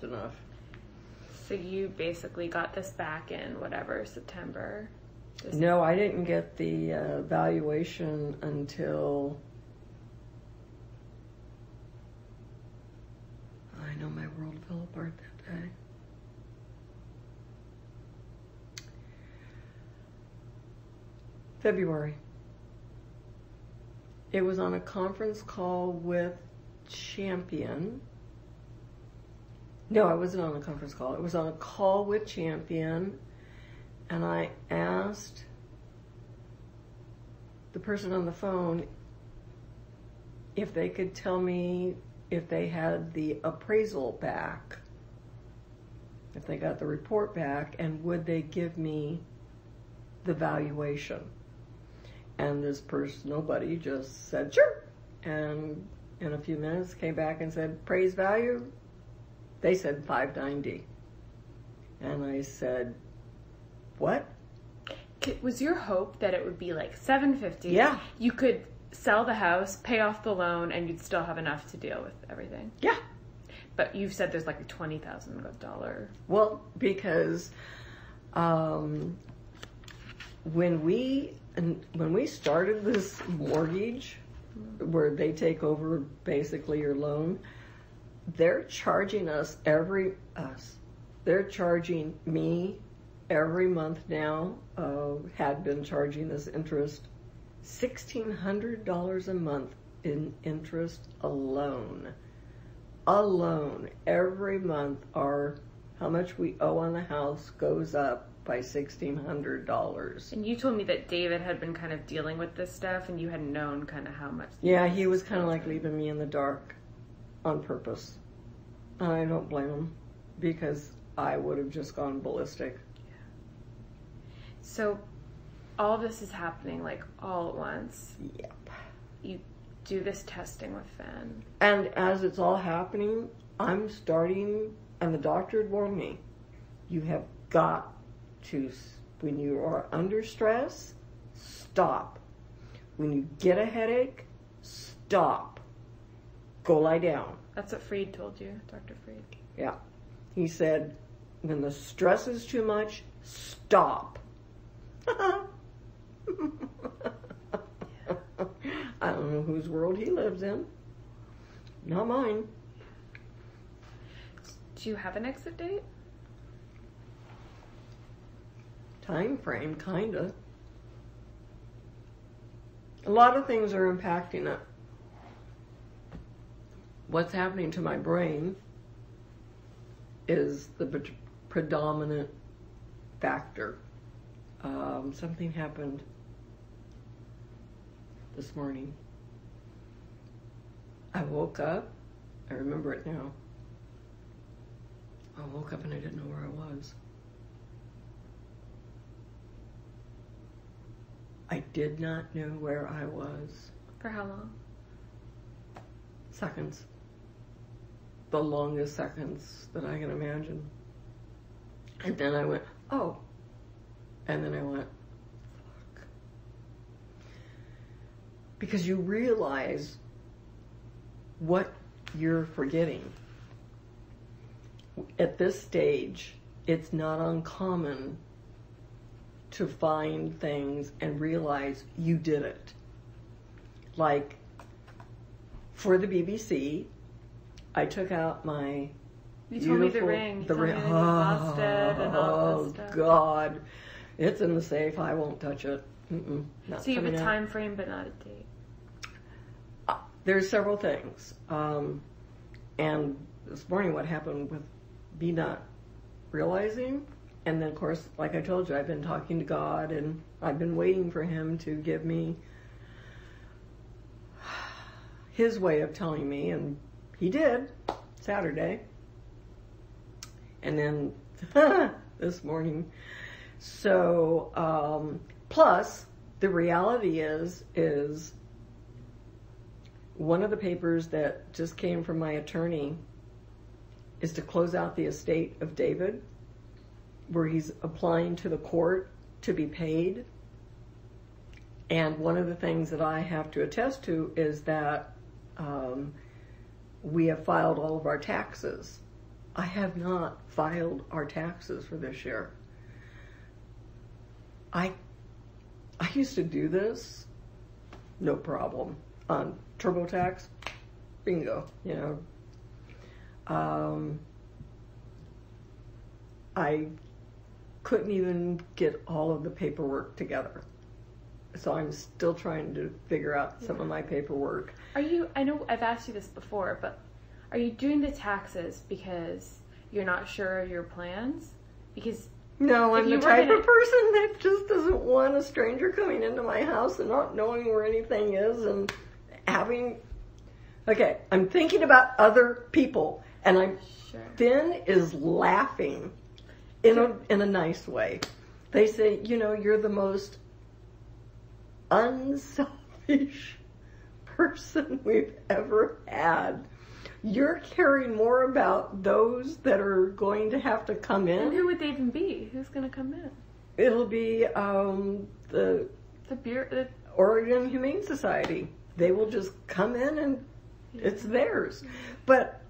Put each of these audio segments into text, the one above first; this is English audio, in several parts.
enough. So you basically got this back in September? No, I didn't get the valuation until... I know my world fell apart that day. February. It was on a conference call with Champion. No, I wasn't on a conference call. It was on a call with Champion, and I asked the person on the phone if they could tell me if they had the appraisal back, if they got the report back, and would they give me the valuation. And this person, nobody, just said, sure. And in a few minutes came back and said, appraised value? They said $590. And I said, what? Was your hope that it would be like $750? Yeah. You could sell the house, pay off the loan, and you'd still have enough to deal with everything? Yeah. But you've said there's like a $20,000. Well, because when we started this mortgage, where they take over basically your loan, they're charging they're charging me every month now, had been charging this interest, $1,600 a month in interest alone. Every month how much we owe on the house goes up by $1,600. And you told me that David had been kind of dealing with this stuff, and you had known kind of how much. Yeah, he was kind of like leaving me in the dark on purpose. And I don't blame him, because I would have just gone ballistic. Yeah. So all this is happening like all at once. Yep. You do this testing with Finn. And as it's all happening, I'm starting, and the doctor had warned me, you have got to, when you are under stress, stop. When you get a headache, stop. Go lie down. That's what Freed told you, Dr. Freed. Yeah. He said, when the stress is too much, stop. I don't know whose world he lives in. Not mine. Do you have an exit date? Time frame, kinda. A lot of things are impacting it. What's happening to my brain is the predominant factor. Something happened this morning. I woke up. I remember it now. I woke up and I didn't know where I was. I did not know where I was. For how long? Seconds. The longest seconds that I can imagine. And then I went, oh. And then I went, fuck. Because you realize what you're forgetting. At this stage, it's not uncommon to find things and realize you did it. Like, for the BBC, I took out my You told me the ring. You told me that you lost it and all that stuff. Oh, God. It's in the safe. I won't touch it. Not so you have a coming out. time frame, but not a date. There's several things. And this morning, what happened with me not realizing, and then, of course, like I told you, I've been talking to God, and I've been waiting for Him to give me His way of telling me, and He did, Saturday. And then this morning. So, plus, the reality is one of the papers that just came from my attorney is to close out the estate of David, where he's applying to the court to be paid. And one of the things that I have to attest to is that we have filed all of our taxes I have not filed our taxes for this year. I used to do this, no problem. On TurboTax, bingo, I couldn't even get all of the paperwork together. So I'm still trying to figure out some of my paperwork. I know I've asked you this before, but are you doing the taxes because you're not sure of your plans? Because no, I'm the type of person that just doesn't want a stranger coming into my house and not knowing where anything is and having... Okay, I'm thinking about other people, and Finn is laughing in a nice way. They say, you're the most unselfish person we've ever had. You're caring more about those that are going to have to come in. And who would they even be? Who's going to come in? It'll be the Oregon Humane Society. They will just come in and it's theirs. But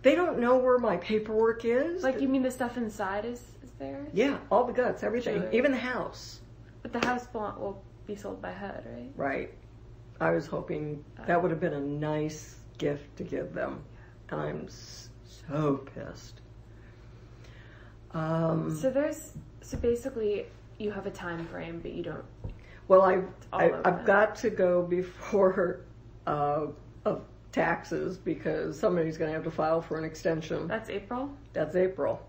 they don't know where my paperwork is. Like, you mean the stuff inside is theirs? Yeah, all the guts, everything. Sure. Even the house. But the house will be sold by HUD, right? Right. I was hoping that would have been a nice gift to give them. And I'm so pissed. So basically you have a time frame, but you don't. Well, I've got to go before of taxes because somebody's going to have to file for an extension. That's April? That's April.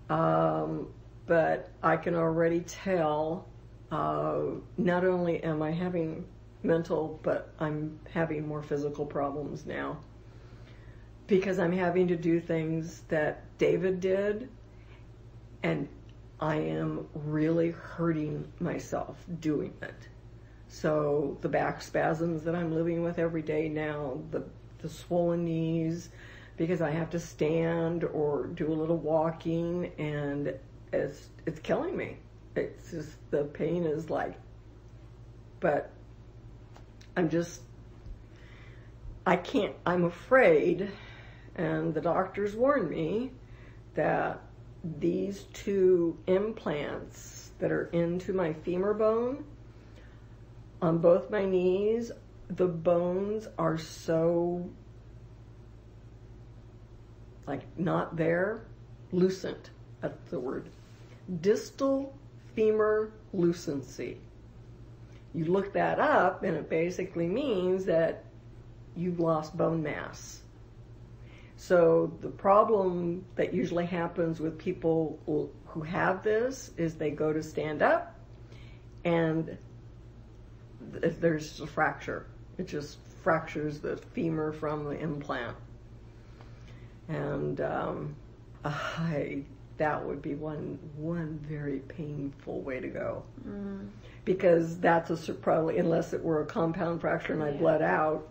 But I can already tell not only am I having mental, but I'm having more physical problems now because I'm having to do things that David did, and I am really hurting myself doing it. So the back spasms that I'm living with every day now, the swollen knees, because I have to stand or do a little walking, and it's killing me. It's just, the pain is like, but I can't, I'm afraid, and the doctors warned me that these 2 implants that are into my femur bone, on both my knees, the bones are so, like, not there, lucent, that's the word. Distal femur lucency. You look that up, and it basically means that you've lost bone mass. So the problem that usually happens with people who have this is they go to stand up, and there's a fracture. It just fractures the femur from the implant. And that would be one very painful way to go. Because that's probably, unless it were a compound fracture and I bled out,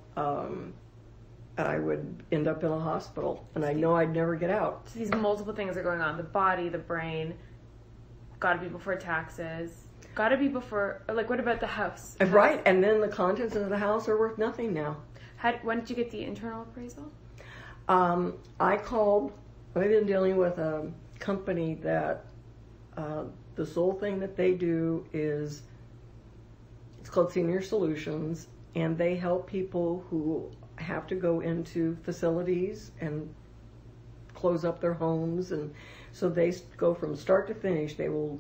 I would end up in a hospital, and I know I'd never get out. So these multiple things are going on. The body, the brain, gotta be before taxes, gotta be before, like, what about the house? Right, and then the contents of the house are worth nothing now. When did you get the internal appraisal? I've been dealing with a company that the sole thing that they do is, it's called Senior Solutions, and they help people who have to go into facilities and close up their homes, and so they go from start to finish. They will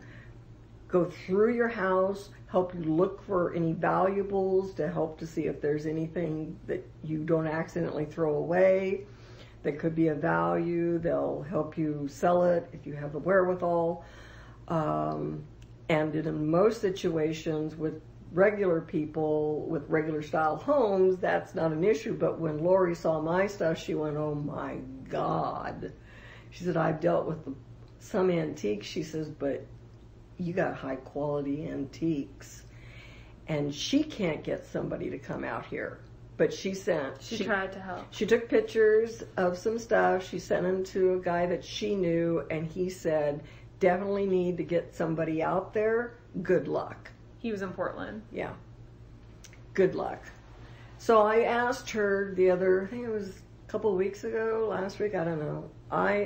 go through your house, help you look for any valuables to help to see if there's anything that you don't accidentally throw away that could be of value. They'll help you sell it if you have the wherewithal. And in most situations with regular people with regular style homes, that's not an issue. But when Lori saw my stuff, she went, "Oh my God." She said, "I've dealt with some antiques." She says, "But you got high quality antiques." And she can't get somebody to come out here. But she tried to help. She took pictures of some stuff. She sent them to a guy that she knew, and he said, "Definitely need to get somebody out there. Good luck." He was in Portland. Yeah. Good luck. So I asked her I think it was a couple of weeks ago, last week, I don't know. I